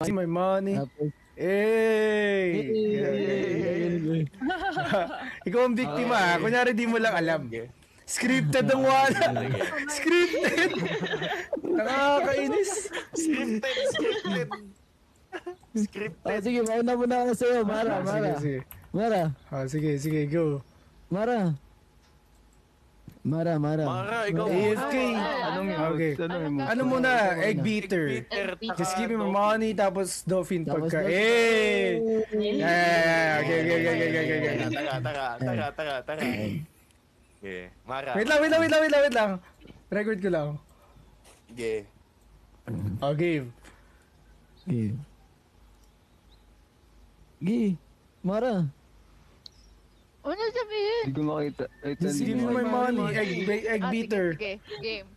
See my money. Tapos, Hey! Ikaw ang biktima ha. Kunyari di mo lang alam. Scripted ang wala. Scripted! Nakakainis. oh, sige, mauna muna ako sa'yo. Mara, Mara. Sige. Mara, Sige, go. Mara. Mara. Mara, ikaw AFK. Anong Okay. Ano muna? Egg beater. Just give me my money, tapos dolphin Tapos pagka. dolphin. Eh! Yeah. Okay. Tara. Okay, Mara. Wait lang. Record ko lang. Okay. Okay. Gi. Mara. Ano sabihin? Hindi ko makita. Ay, Just give me my money. Egg beater. Sige, game.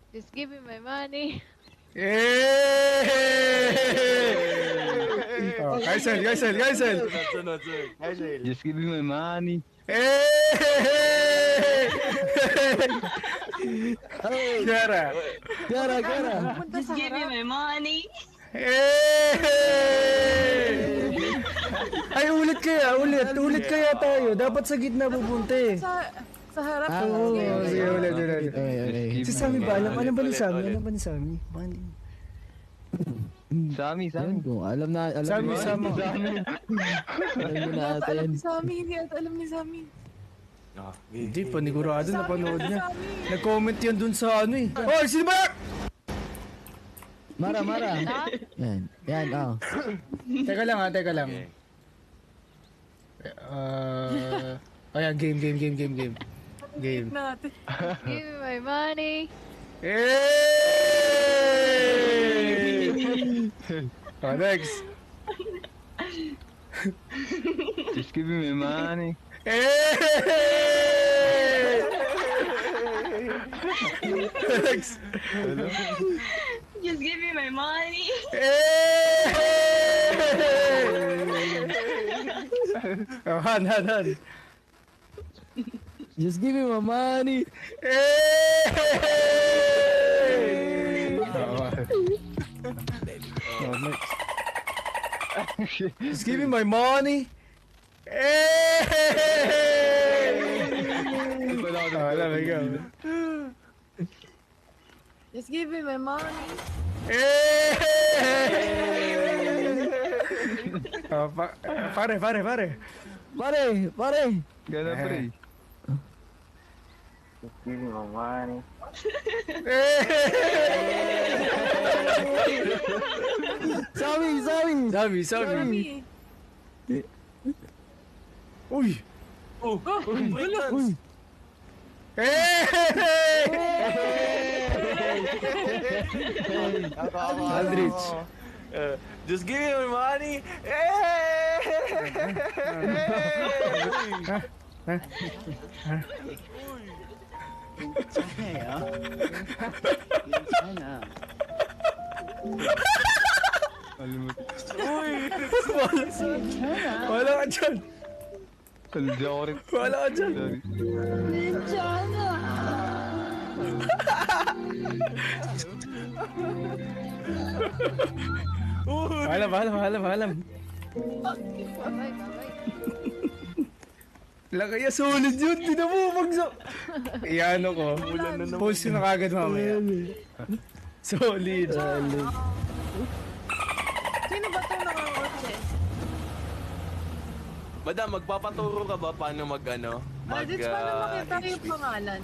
Just give me my money. Eh! Oh, Kaisel. Sunod. just give me my money. Eh! Gara. Just give me my money. Ay, ulit kaya tayo. Dapat sa gitna pupunta eh. Sa harap. Oo, Okay. sige, ulit. Okay. Si Sammy ba? Alam ba ni Sammy? Alam ba ni Sammy? Sami. Yan, kung alam na, alam Sammy, na. Sammy. Alam mo na ata yan. Hindi ata alam ni Sammy. Hindi, panigurado napanood niya. Nag-comment yan dun sa ano eh. Oh, sino ba? Mara. Yan, oh. Teka lang. Okay. Ayan, game. Natin. Give me my money. Hey! Oh, next. Just give me my money. Hey! Next. Just give me my money. Hey! Oh, Han. Just give me my money. Hey! Oh, next. Just give me my money. Hey! Oh, there we go. Just give me my money. Hey! Oh, pare. Pare. Gana pre. Sabi. Sabi. Uy! Uy. Hey! Aldrich. Just give me my money. Wala ka dyan! Kaldi ako rin. Wala ka dyan! Bahala. Bye. Kaya solid yun, di na mo bagsak. Iano ko, post ko na kagad mamaya. Solid. Sino ba ito nakakotse? Madam, magpapaturo ka ba paano mag-ano? Aldrich, paano makita yung pangalan?